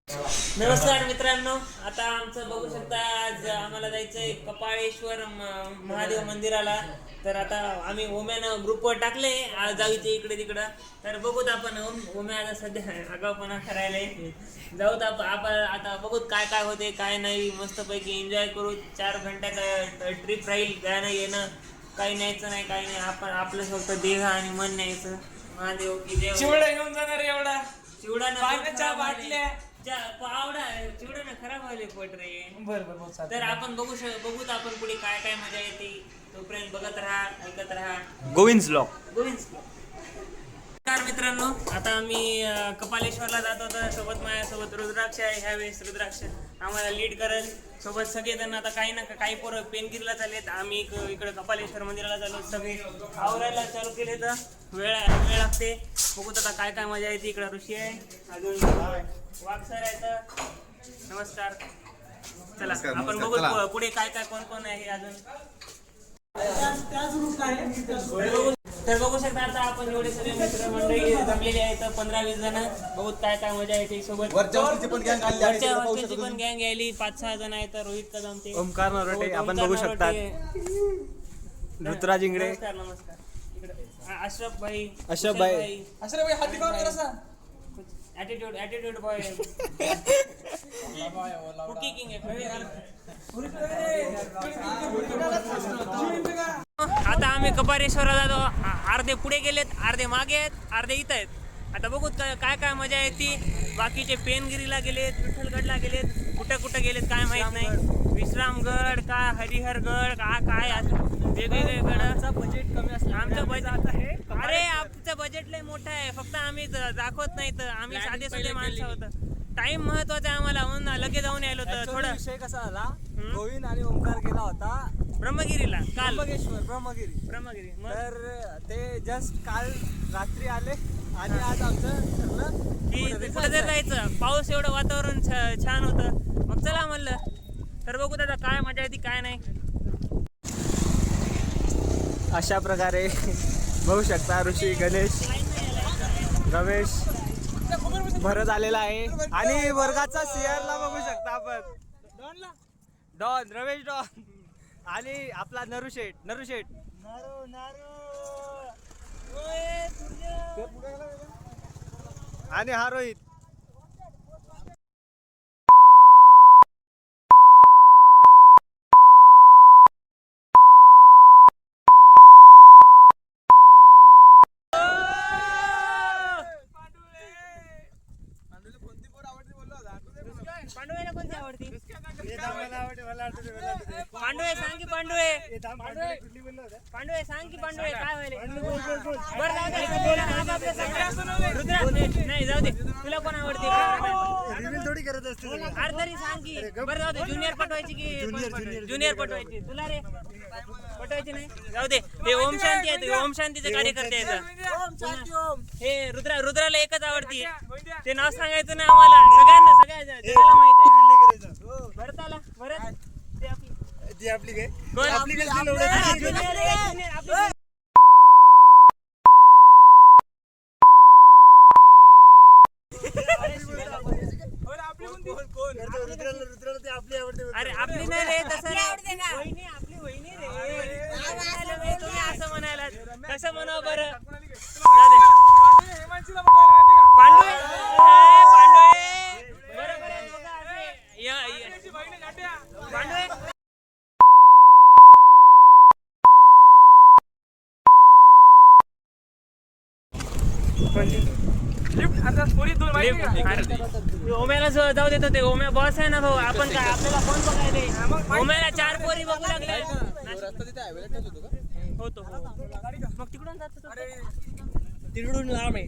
नमस्कार मित्रांनो, आता आमचं बघू शकता आज आम्हाला जायचंय कपाळेश्वर महादेव मंदिराला. तर आता आम्ही ओम्यानं ग्रुपवर टाकले आज जायचे इकडे तिकडं. तर बघूत आपण ओम्या आता सध्या आगाऊपणा करायला जाऊत आपण आता बघूत काय काय होते काय नाही. मस्तपैकी एन्जॉय करू. 4 घंट्याचा ट्रिप राहील. जाणं येणं काही न्यायचं नाही काही नाही. आपण आपलं फक्त देह आणि मन न्यायचं. महादेव की देव. चिवडा घेऊन जाणार एवढा चिवडा पाण्याच्या बाटल्या पावडा चिवडा ना खराब व्हायला पोट रे. बरं तर आपण बघूत आपण पुढे काय काय मजा येते. तोपर्यंत बघत राहा, ऐकत राहा. गोविंद ब्लॉग. नमस्कार मित्रांनो, आता आम्ही कपालेश्वरला जात होतो. सोबत माझ्यासोबत रुद्राक्ष आहे. ह्या वेळेस रुद्राक्ष आम्हाला लीड करेल. सोबत सगळेजण आता काही ना काही पोरं पेनगिरीला चाललेत. आम्ही इकडं कपालेश्वर मंदिराला चालू. सगळे आवरायला चालू केले तर वेळ लागते. बघूत आता काय काय मजा येते. इकडं ऋषी आहे, अजून वाघसर आहे. तर नमस्कार. चला आपण बघू पुढे काय काय कोण कोण आहे अजून. तर बघू शकता आता आपण एवढे सगळे मित्र मंडळी जमलेले आहेत. 15-20 जण. बघूत काय काय मजा येते. सोबत वरच्या पण गँग यायली. 5-6 जण आहेत. रोहित कदम ते ओमकार नरोटे आपण बघू शकता. ऋतुराज इंगडे. नमस्कार. इकडे अशरफ भाई हाती कॉल करा. Attitude boy. कुकी किंग आहे. आता आम्ही कपालेश्वरला जातो. अर्धे पुढे गेलेत, अर्धे मागे आहेत, अर्धे इथं आहेत. आता बघूत काय काय मजा येते. बाकीचे पेनगिरीला गेलेत, विठ्ठलगडला गेलेत, कुठं गेलेत काय माहित नाही. विश्रामगड काय हरिहरगड काय वेगवेगळे गड. बजेट कमी असलं आमचं बजेट आहे. अरे आमचं बजेट लय मोठं आहे. फक्त आम्ही दाखवत नाही. तर आम्ही साधे साधे माणसं होतं. टाइम महत्वाचा आहे आम्हाला म्हणून लगेच जाऊन यायलो. तर थोडं विषय कसा झाला, गोविंद आणि ओमकार गेला होता ब्रह्मगिरीला काल. ब्रह्मगिरी. तर ते जस्ट काल रात्री आले आणि आज आमचं ठरलं की कुठे जर जायचं. पाऊस एवढं वातावरण छान होतं. मग चला म्हणलं. तर बघू दादा काय मजा येते काय नाही. अशा प्रकारे बघू शकता ऋषी, गणेश, रमेश, भरत आलेला आहे. आणि वर्गाचा सीआरला बघू शकता आपण. डॉन रमेश डॉन आणि आपला नरुशेठ. आणि हा रोहित. पांडुळेला कोणती आवडती? पांडुळे सांग की पांडुळे सांग की पांडुळे काय व्हायले. बरं जाऊ दे. नाही जाऊ दे. तुला कोण आवडते? थोडी करत असते. अरे तरी सांग की. बरं जाऊ दे. ज्युनियर पटवायची की ज्युनियर पटवायची? तुला रे पटवायची नाही. जाऊ दे. हे ओम शांती आहे. ओम शांतीचे कार्यकर्ते आहेत. हे रुद्राला एकच आवडती. ते नाव सांगायचं नाही आम्हाला. सगळ्या जगाला माहित आहे. भरत आला. भरत ती आपली काय कोण? आपली काय अरे आपली नाही रे. तसं वहिनी आपली वहिनी रे. तुम्ही असं म्हणायला कसं म्हणावं बरं. पांडुळे बरोबर आहे. पांडुळे ओम्याला जाऊ देतो. ते ओम्या बॉस आहे ना भाऊ. आपण काय आपल्याला कोण बघायले. ओम्याला 4 पोरी बघू लागले. होतो मग तिकडून जातो. तिकडून लांब आहे.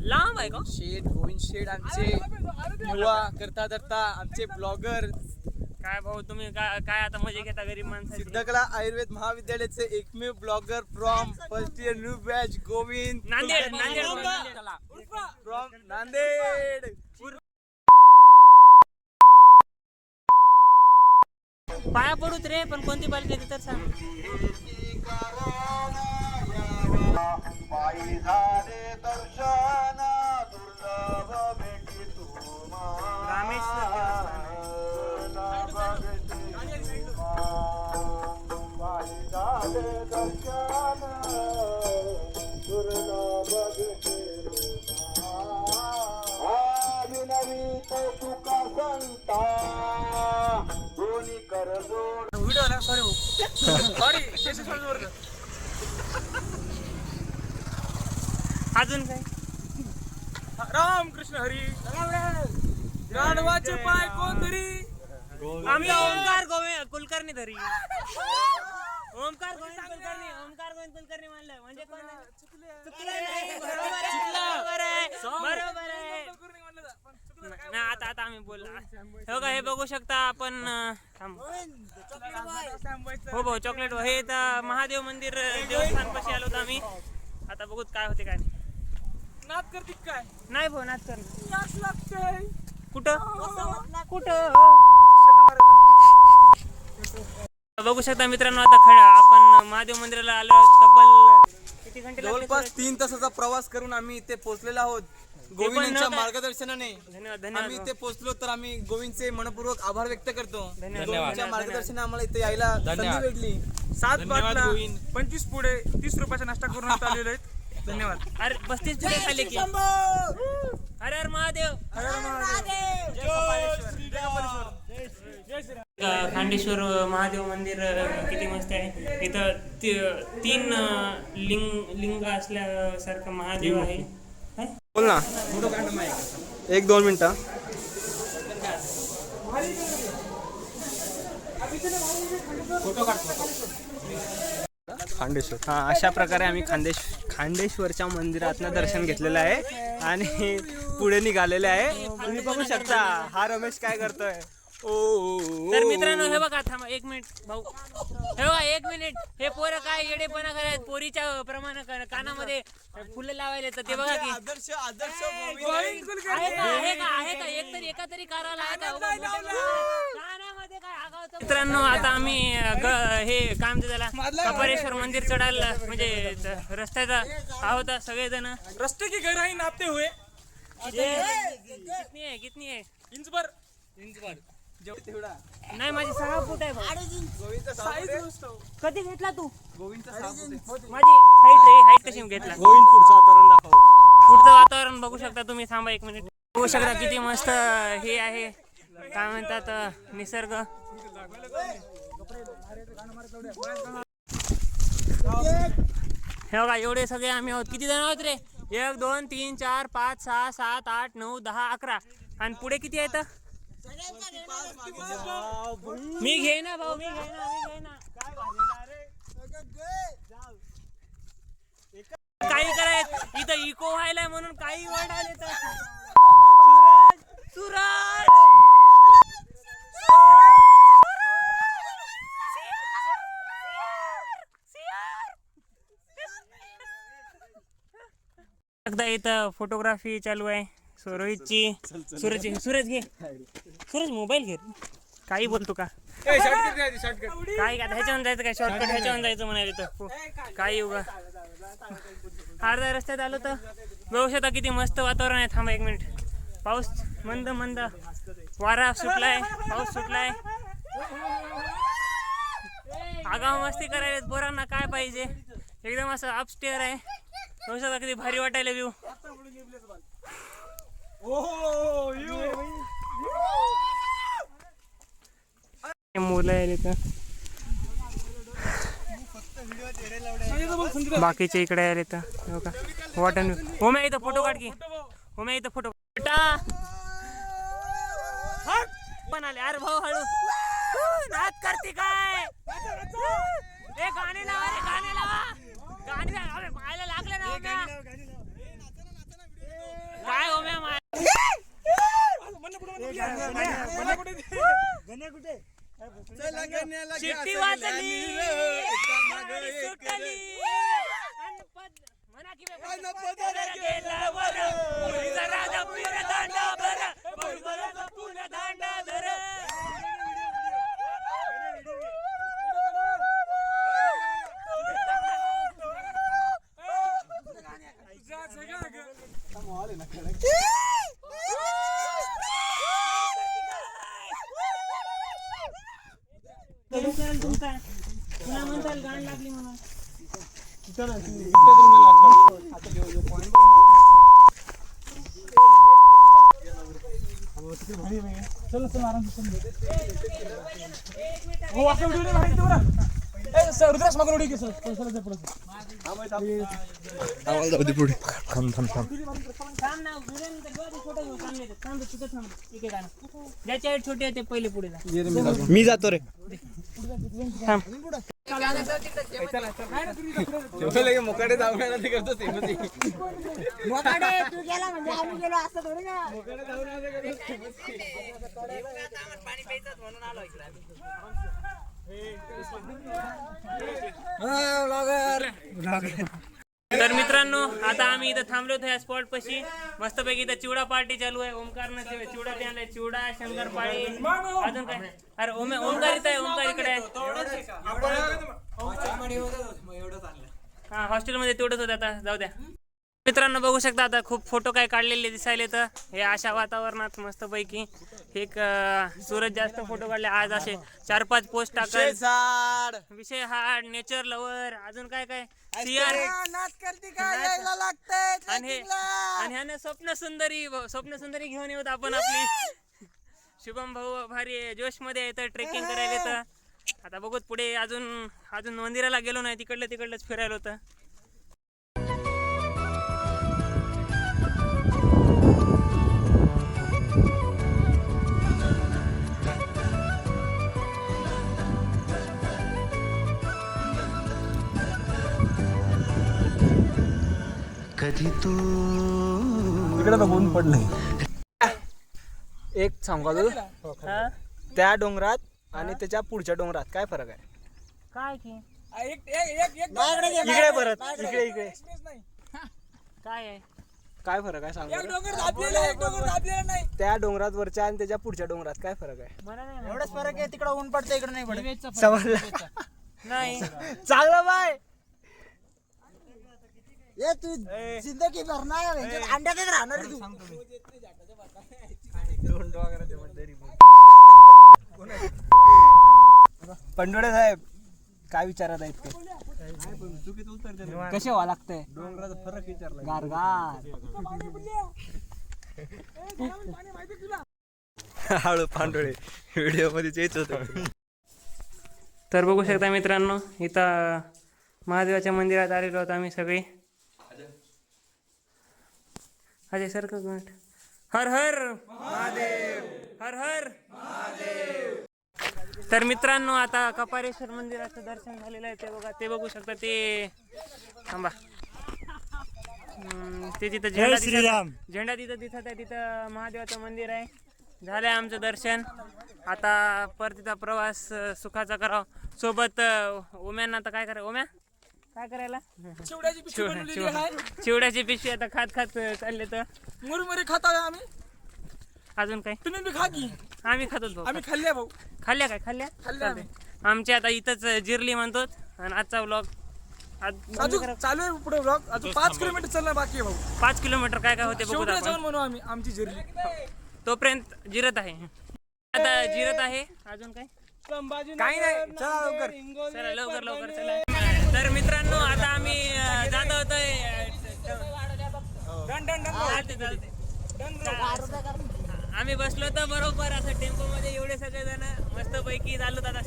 लांब आहे का? शेठ गोविंद शेठ आमचे युवा करता धरता आमचे ब्लॉगर. काय भाऊ तुम्ही काय आता मजे घेता गरीब माणसाची. सिद्धकला आयुर्वेद महाविद्यालयाचे एकमेव blogger from first year new batch Govind. Nanded from Nanded. पाया पडूत रे. पण कोणती पालखी येते तर सांग. पायी झाले दर्शन दुर्लभ भेटी तू व्हिडिओ ना सॉरी अजून काय राम कृष्ण हरी गाढवाचे पाय कोण धरी आम्ही ओमकार कुलकर्णी धरी ओमकार गोविंद कुलकर्णी म्हणलं म्हणजे कोण चुकलं नाही बरोबर आहे नाही आता आम्ही बोलला हो का हे बघू शकता आपण हो भाऊ चॉकलेट हे तर महादेव मंदिर देवस्थान पाशी आलो होतो आम्ही आता बघूत काय होते काय नाद करते काय नाही भाऊ नाच कर याच लागते कुठं बघू शकता मित्रांनो आता आपण महादेव मंदिराला आलो तब्बल किती घंटे जवळपास 3 तासाचा प्रवास करून आम्ही इथे पोहोचलेलो आहोत गोविंदांच्या मार्गदर्शनाने धन्यवाद आम्ही इथे पोहोचलो तर आम्ही गोविंदचे मनपूर्वक आभार व्यक्त करतो धन्यवाद. गोविंदच्या मार्गदर्शनाने आम्हाला इथे यायला संधी भेटली 7 बाटला 25 पुढे 30 रुपयाचा नाश्ता करून आलेलो आहेत धन्यवाद अरे 35 पुढे खाली की हर हर महादेव खांडेश्वर महादेव मंदिर किती मस्त आहे इथं 3 लिंग असल्यासारखं महादेव आहे बोल ना 1-2 मिनिटं खांडेश्वर हा अशा प्रकारे आम्ही खांडेश्वरच्या मंदिरातनं दर्शन घेतलेलं आहे आणि पुढे निघालेले आहे तुम्ही बघू शकता हा रमेश काय करतोय तर मित्रांनो हे बघा थांबा 1 मिनिट भाऊ हे बघा 1 मिनिट हे पोरं काय येडेपणा करायत पोरीच्या प्रमाणे कानामध्ये फुलं लावायला तर ते बघा की आदर्श आहे का एका तरी काराला आहे का कानामध्ये काय आगावतं मित्रांनो आता आम्ही हे काय म्हणते त्याला कपालेश्वर मंदिर चढायला म्हणजे रस्त्याचा आहोत सगळेजण रस्ते की गहराई नापते हुए कितनी आहे इंचभर नाही माझी 6 फूट आहे भाऊ. कधी घेतला तू माझी हाईट कशी घेतला पुढचं वातावरण बघू शकता तुम्ही थांबा 1 मिनिट बघू शकता किती मस्त हे आहे काय म्हणतात निसर्ग हे बघा एवढे सगळे आम्ही आहोत किती जण आहोत रे 1 2 3 4 5 6 7 8 9 10 11 आणि पुढे किती आहेत मी घे ना भाऊ मी घे ना काही करायचं इथं इको व्हायलाय म्हणून काही वर्ड आले तर सूरज एकदा इथं फोटोग्राफी चालू आहे रोहितची सूरज घे सूरज मोबाईल घे काही बोलतो का काय का ह्याच्यावर जायचं काय शॉर्टकट ह्याच्यावर जायचं म्हणाले तर काही उगा अर्ध्या रस्त्यात आलो तर बघू शकता किती मस्त वातावरण आहे थांबा 1 मिनिट पाऊस मंद वारा सुटलाय पाऊस सुटलाय आगाव मस्ती करायला पोरांना काय पाहिजे एकदम असं अपस्टेअर आहे बघू शकता किती भारी वाटायला व्ह्यू मुलं आहे बाकीचे इकडे आले तर वॉटन होम्या इथं फोटो काढ की होम्या इथं फोटो पण आले अरे भाऊ हळू नाच करते काय ए गाणे लावा रे गाणे लावा पाहायला लागले ना होम्या काय होम्या शिट्टी वाजली सुटली म्हणा की गेला बरं राजा पुरा दांडा बरं पुरा दांडा बरं तुला म्हणताल गाण लागली म्हणून चल चल आराम से हो असं उडी नाही मारायची बरं ए सर रुद्राक्ष मागून उडी घे सर चल पुढे आवाज जाऊ दे पुढे थांब थांब थांब थांब ना वीरेंद्र छोटा घेऊ चांगले थांब तिथं थांब ठीक आहे गाणं ज्याच्या हाईट छोटी आहे ते पहिले पुढे जा मी जातो रे मोकाडे जाऊन ते करतो मोकाडे तू गेला म्हणजे आम्ही गेलो असं थोडी ना पाणी प्यायचं म्हणून आलो इकडे तर मित्रांनो आता आम्ही इथं थांबलो होतो या स्पॉट पाशी मस्तपैकी इथं चिवडा पार्टी चालू आहे ओमकारनं चिवडा ते आणलाय चिवडा शंकरपाळी अजून काय अरे ओमकार इथं आहे ओमकार इकडे आहे हा हॉस्टेलमध्ये तेवढंच होतं आता जाऊ द्या मित्रांनो बघू शकता आता खूप फोटो काय काढलेले दिसायले तर हे अशा वातावरणात मस्तपैकी एक सूरज जास्त फोटो काढले आज असे 4-5 पोस्ट टाकत विषय हार्ड नेचर लवर अजून काय काय सियार आणि ह्याने स्वप्न सुंदरी घेऊन येऊत आपण आपली शुभम भाऊ भारी जोश मध्ये आहे तर ट्रेकिंग करायला तर आता बघूत पुढे अजून मंदिराला गेलो नाही तिकडलंच फिरायला होतं कधी तू इकडे बघून पडलंय एक सांगा तू त्या डोंगरात आणि त्याच्या पुढच्या डोंगरात काय फरक आहे काय की इकडे परत इकडे काय आहे काय फरक आहे सांग त्या डोंगरात वरच्या आणि त्याच्या पुढच्या डोंगरात काय फरक आहे मला नाही एवढंच फरक आहे तिकडे ऊन पडतं इकडे नाही पडत समजलं नाही चांगलं बाय ये तू जिंदगी भरणार अंड्यातच राहणार तू पंडोळे साहेब काय विचारत आहेत ते कसे व्हा लागतंय डोंगराचा फरक विचारला गारगार हळू पांडोळे व्हिडिओ मध्ये तेच होत तर बघू शकता मित्रांनो इथं महादेवाच्या मंदिरात आलेलो आहोत आम्ही सगळे अजय सर का हर हर महादेव हर हर महादेव तर मित्रांनो आता कपारेश्वर मंदिराचं दर्शन झालेलं आहे ते बघू शकता ते थांबा ते तिथं झेंडा तिथं दिसत आहे तिथं महादेवाचं मंदिर आहे झालंय आमचं दर्शन आता परत तिथं प्रवास सुखाचा करावा सोबत ओम्यांना आता काय करा ओम्या काय करायला चिवड्याची पिशवी आता खात चालले तर मुरमुरे खाता आम्ही अजून काय तुम्ही बी खा की आम्ही खातो भाऊ आम्ही खाल्ल्या भाऊ खाल्ल्या चालतंय. आमची आता इथंच जिरली म्हणतो आणि आजचा व्लॉग अजून चालू आहे पुढे ब्लॉग अजून 5 किलोमीटर चालणार बाकी आहे भाऊ 5 किलोमीटर काय होते बघू शेवटला आपण जाऊन म्हणू आम्ही आमची जिरली तोपर्यंत जिरत आहे आता जिरत आहे अजून काय काही नाही चला लवकर चला तर मित्रांनो आता आम्ही जात होतोय आम्ही बसलो तर बरोबर असं टेम्पो मध्ये एवढे सगळे जण मस्त पैकी चाललो आता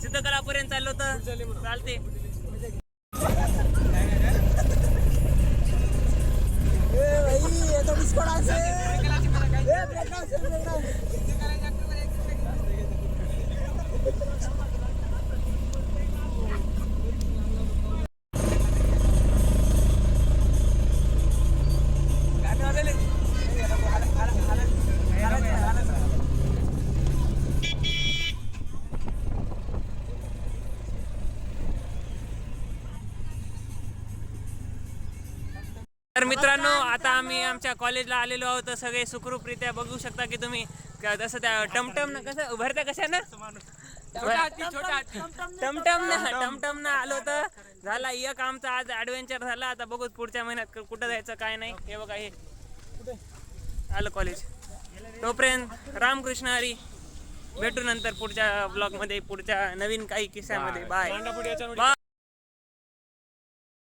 सिद्धकलापर्यंत चाललो तर चालते तर मित्रांनो आता आम्ही आमच्या कॉलेजला आलेलो आहोत सगळे सुखरूपरित्या बघू शकता की तुम्ही जसं त्या टमटम ना कसं उभारता कशानं टमटम ना आलो तर झाला एक आमचा आज ऍडव्हेंचर झाला आता बघू पुढच्या महिन्यात कुठं जायचं काय नाही हे बघा हे आलं कॉलेज तोपर्यंत रामकृष्ण हरी भेटू नंतर पुढच्या ब्लॉग मध्ये पुढच्या नवीन काही किस्स्यामध्ये बाय